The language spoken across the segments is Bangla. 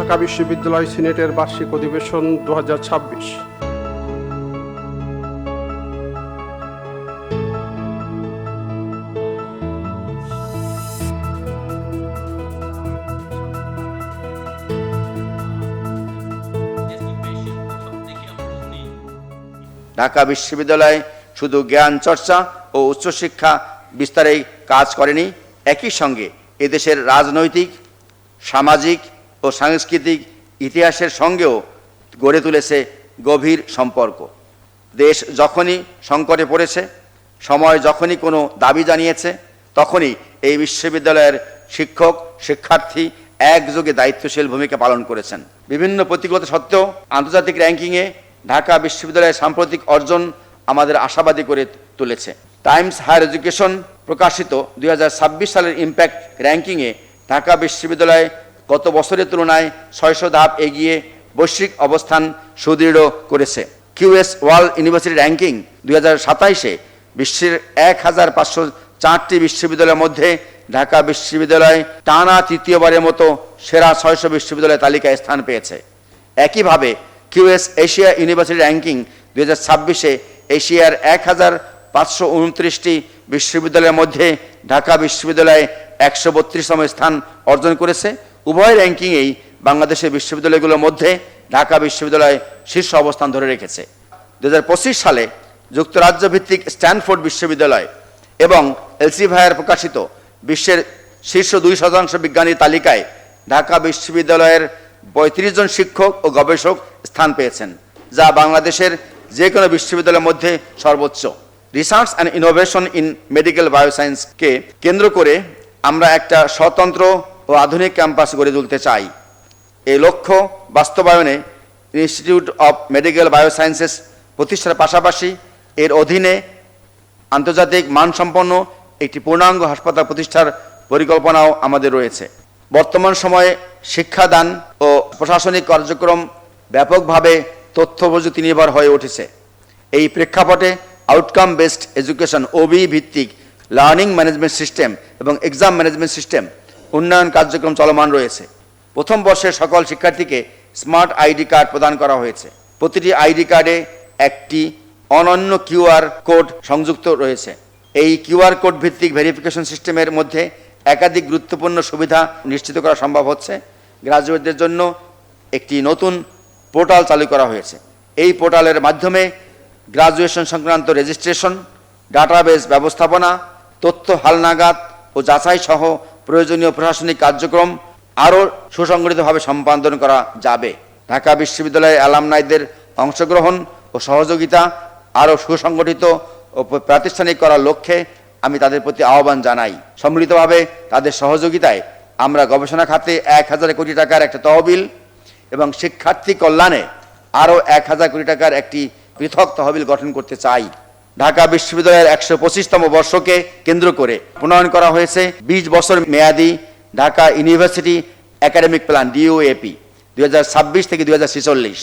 ঢাকা বিশ্ববিদ্যালয় সিনেটের বার্ষিক অধিবেশন 2026। ঢাকা বিশ্ববিদ্যালয় শুধু জ্ঞান চর্চা ও উচ্চশিক্ষা বিস্তারেই কাজ করেনি, একই সঙ্গে এদেশের রাজনৈতিক, সামাজিক ও সাংস্কৃতিক ইতিহাসের সঙ্গেও গড়ে তুলেছে গভীর সম্পর্ক। দেশ যখনই সংকটে পড়েছে, সময় যখনই কোনো দাবি জানিয়েছে, তখনই এই বিশ্ববিদ্যালয়ের শিক্ষক শিক্ষার্থী একযোগে দায়িত্বশীল ভূমিকা পালন করেছেন। বিভিন্ন প্রতিকূলতা সত্ত্বেও আন্তর্জাতিক র্যাঙ্কিংয়ে ঢাকা বিশ্ববিদ্যালয়ের সাম্প্রতিক অর্জন আমাদের আশাবাদী করে তুলেছে। টাইমস হায়ার এডুকেশন প্রকাশিত 2026 সালের ইম্প্যাক্ট র্যাঙ্কিংয়ে ঢাকা বিশ্ববিদ্যালয় গত বছরের তুলনায় 600 ধাপ এগিয়ে বৈশ্বিক অবস্থান সুদৃঢ় করেছে। কিউএস ওয়ার্ল্ড ইউনিভার্সিটি র্যাঙ্কিং 2027-এ বিশ্বের 1504টি বিশ্ববিদ্যালয়ের মধ্যে ঢাকা বিশ্ববিদ্যালয় টানা তৃতীয়বারের মতো সেরা 600 বিশ্ববিদ্যালয়ের তালিকায় স্থান পেয়েছে। একইভাবে কিউএস এশিয়া ইউনিভার্সিটি র্যাঙ্কিং 2026-এ এশিয়ার 1529টি বিশ্ববিদ্যালয়ের মধ্যে ঢাকা বিশ্ববিদ্যালয় 132তম স্থান অর্জন করেছে। উভয় র্যাঙ্কিংয়েই বাংলাদেশের বিশ্ববিদ্যালয়গুলোর মধ্যে ঢাকা বিশ্ববিদ্যালয় শীর্ষ অবস্থান ধরে রেখেছে। 2025 সালে যুক্তরাজ্য ভিত্তিক স্ট্যানফোর্ড বিশ্ববিদ্যালয় এবং এলসেভিয়ার প্রকাশিত বিশ্বের শীর্ষ 2% বিজ্ঞানীর তালিকায় ঢাকা বিশ্ববিদ্যালয়ের 35 জন শিক্ষক ও গবেষক স্থান পেয়েছেন, যা বাংলাদেশের যে কোনো বিশ্ববিদ্যালয়ের মধ্যে সর্বোচ্চ। Research and innovation in medical বায়োসায়েন্সকে কেন্দ্র করে আমরা একটা স্বতন্ত্র ও আধুনিক ক্যাম্পাস গড়ে তুলতে চাই। এই লক্ষ্য বাস্তবায়নে ইনস্টিটিউট অব মেডিকেল বায়োসায়েন্সেস প্রতিষ্ঠার পাশাপাশি এর অধীনে আন্তর্জাতিক মানসম্পন্ন একটি পূর্ণাঙ্গ হাসপাতাল প্রতিষ্ঠার পরিকল্পনাও আমাদের রয়েছে। বর্তমান সময়ে শিক্ষাদান ও প্রশাসনিক কার্যক্রম ব্যাপকভাবে তথ্য প্রযুক্তি নির্ভর হয়ে উঠেছে। এই প্রেক্ষাপটে আউটকাম বেসড এডুকেশন ওবি ভিত্তিক লার্নিং ম্যানেজমেন্ট সিস্টেম এবং এক্সাম ম্যানেজমেন্ট সিস্টেম উন্নয়ন কার্যক্রম চলমান রয়েছে। প্রথম বর্ষের সকল শিক্ষার্থীকে স্মার্ট আইডি কার্ড প্রদান করা হয়েছে। প্রতিটি আইডি কার্ডে একটি অনন্য কিউআর কোড সংযুক্ত রয়েছে। এই কিউআর কোড ভিত্তিক ভেরিফিকেশন সিস্টেমের মধ্যে একাধিক গুরুত্বপূর্ণ সুবিধা নিশ্চিত করা সম্ভব হচ্ছে। গ্রাজুয়েটদের জন্য একটি নতুন পোর্টাল চালু করা হয়েছে। এই পোর্টালের মাধ্যমে গ্রাজুয়েশন সংক্রান্ত রেজিস্ট্রেশন, ডাটাবেস ব্যবস্থাপনা, তথ্য হালনাগাদ ও যাচাই সহ প্রয়োজনীয় প্রশাসনিক কার্যক্রম আরও সুসংগঠিতভাবে সম্পাদন করা যাবে। ঢাকা বিশ্ববিদ্যালয়ের অ্যালামনাইদের অংশগ্রহণ ও সহযোগিতা আরও সুসংগঠিত ও প্রাতিষ্ঠানিক করার লক্ষ্যে আমি তাদের প্রতি আহ্বান জানাই। সম্মিলিতভাবে তাদের সহযোগিতায় আমরা গবেষণা খাতে 1000 কোটি টাকার একটা তহবিল এবং শিক্ষার্থী কল্যাণে আরও 1000 কোটি টাকার একটি পৃথক তহবিল গঠন করতে চাই। ঢাকা বিশ্ববিদ্যালয়ের 125তম বর্ষকে কেন্দ্র করে প্রণয়ন করা হয়েছে 20 বছর মেয়াদী Dhaka university academic plan DUAP 2026 থেকে 2046।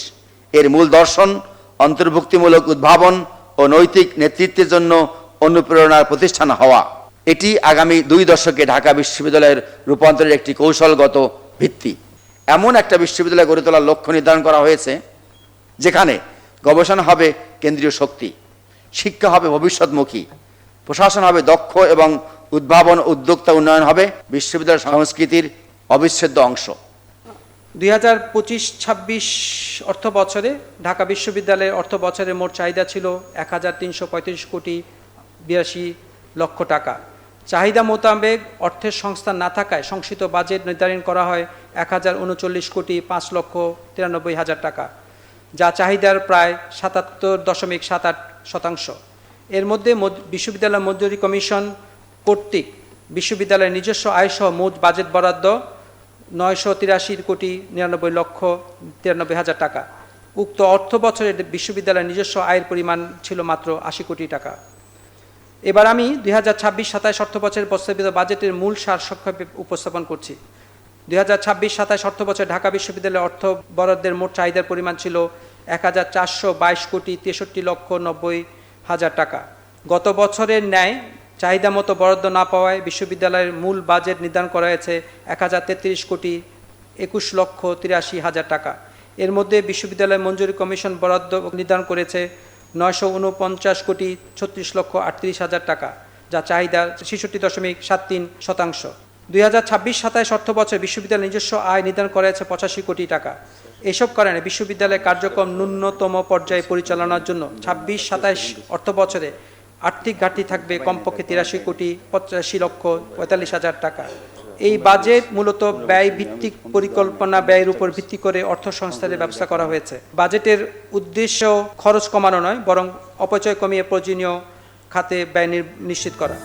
এর মূল দর্শন অন্তর্ভুক্তিমূলক উদ্ভাবন ও নৈতিক নেতৃত্বের জন্য অনুপ্রেরণার প্রতিষ্ঠান হওয়া। এটি আগামী 2 দশকে ঢাকা বিশ্ববিদ্যালয়ের রূপান্তরের একটি কৌশলগত ভিত্তি। এমন একটা বিশ্ববিদ্যালয় গড়ে তোলার লক্ষ্য নির্ধারণ করা হয়েছে যেখানে গবেষণা হবে কেন্দ্রীয় শক্তি, শিক্ষা হবে ভবিষ্যৎমুখী, প্রশাসন হবে দক্ষ এবং উদ্ভাবন উদ্যোক্তা উন্নয়ন হবে বিশ্ববিদ্যালয় সংস্কৃতির অবিচ্ছেদ্য অংশ। 2025-26 অর্থ বছরে ঢাকা বিশ্ববিদ্যালয়ের অর্থ বছরের মোট চাহিদা ছিল 1335 কোটি 82 লক্ষ টাকা। চাহিদা মোতাবেক অর্থের সংস্থান না থাকায় সংশোধিত বাজেট নির্ধারণ করা হয় 1039 কোটি 5 লক্ষ 93 হাজার টাকা, যা চাহিদার প্রায় 77.78%। এর মধ্যে বিশ্ববিদ্যালয় মঞ্জুরি কমিশন কর্তৃক বিশ্ববিদ্যালয়ের নিজস্ব আয়সহ মোট বাজেট বরাদ্দ 983 কোটি 99 লক্ষ 93 হাজার টাকা। উক্ত অর্থ বছরে বিশ্ববিদ্যালয়ের নিজস্ব আয়ের পরিমাণ ছিল মাত্র 80 কোটি টাকা। এবার আমি 2026-27 অর্থ বছরের প্রস্তাবিত বাজেটের মূল সার সংক্ষেপে উপস্থাপন করছি। 2026-27 অর্থ বছরে ঢাকা বিশ্ববিদ্যালয়ের অর্থ বরাদ্দের মোট চাহিদার পরিমাণ ছিল 1422 কোটি 63 লক্ষ 90 হাজার টাকা। গত বছরের ন্যায় চাহিদা মতো বরাদ্দ না পাওয়ায় বিশ্ববিদ্যালয়ের মূল বাজেট নির্ধারণ করা হয়েছে 1033 কোটি 21,83,000 টাকা। এর মধ্যে বিশ্ববিদ্যালয় মঞ্জুরি কমিশন বরাদ্দ নির্ধারণ করেছে 949,36,38,000 টাকা, যা চাহিদার 66.73%। 2026-27 অর্থবছরে বিশ্ববিদ্যালয়ের নিজস্ব আয় নির্ধারণ করা হয়েছে 85 কোটি টাকা। এসব কারণে বিশ্ববিদ্যালয়ের কার্যক্রম ন্যূনতম পর্যায়ে পরিচালনার জন্য 26-27 অর্থবছরে আর্থিক ঘাটতি থাকবে কমপক্ষে 83,85,45,000 টাকা। এই বাজেট মূলত ব্যয় ভিত্তিক পরিকল্পনা ব্যয়ের উপর ভিত্তি করে অর্থ সংস্থানের ব্যবস্থা করা হয়েছে। বাজেটের উদ্দেশ্য খরচ কমানো নয়, বরং অপচয় কমিয়ে প্রয়োজনীয় খাতে ব্যয় নিশ্চিত করা।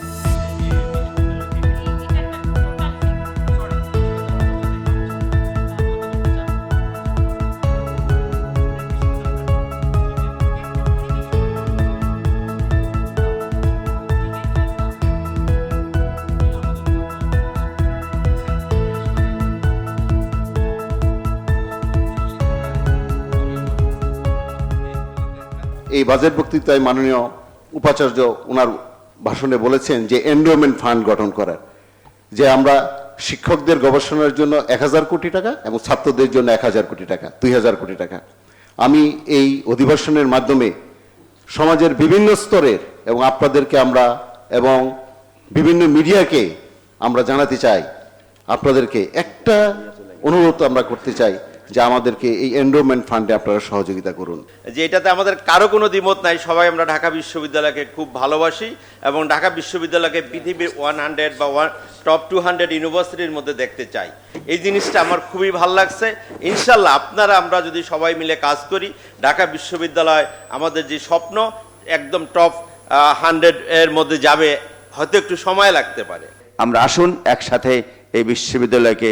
এই বাজেট বক্তৃতায় মাননীয় উপাচার্য ওনার ভাষণে বলেছেন যে এন্ডোমেন্ট ফান্ড গঠন করার, যে আমরা শিক্ষকদের গবেষণার জন্য 1000 কোটি টাকা এবং ছাত্রদের জন্য 1000 কোটি টাকা, 2000 কোটি টাকা। আমি এই অধিবেশনের মাধ্যমে সমাজের বিভিন্ন স্তরের এবং আপনাদেরকে আমরা এবং বিভিন্ন মিডিয়াকে আমরা জানাতে চাই, আপনাদেরকে একটা অনুরোধ আমরা করতে চাই যে আমাদেরকে এই এন্ডোমেন্ট ফান্ডে আপনারা সহযোগিতা করুন। যে এটাতে আমাদের কারো কোনো দ্বিমত নাই, সবাই আমরা ঢাকা বিশ্ববিদ্যালয়কে খুব ভালোবাসি এবং ঢাকা বিশ্ববিদ্যালয়কে পৃথিবীর 100 বা টপ 200 ইউনিভার্সিটির মধ্যে দেখতে চাই। এই জিনিসটা আমার খুবই ভালো লাগছে। ইনশাল্লাহ আপনারা আমরা যদি সবাই মিলে কাজ করি, ঢাকা বিশ্ববিদ্যালয় আমাদের যে স্বপ্ন একদম টপ 100 এর মধ্যে যাবে, হয়তো একটু সময় লাগতে পারে। আমরা আসুন একসাথে এই বিশ্ববিদ্যালয়কে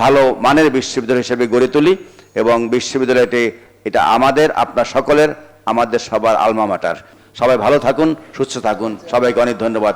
ভালো মানের বিশ্ববিদ্যালয় হিসেবে গড়ে তুলি এবং বিশ্ববিদ্যালয়টি এটা আমাদের, আপনার সকলের, আমাদের সবার আলমা মাটার। সবাই ভালো থাকুন, সুস্থ থাকুন, সবাইকে অনেক ধন্যবাদ।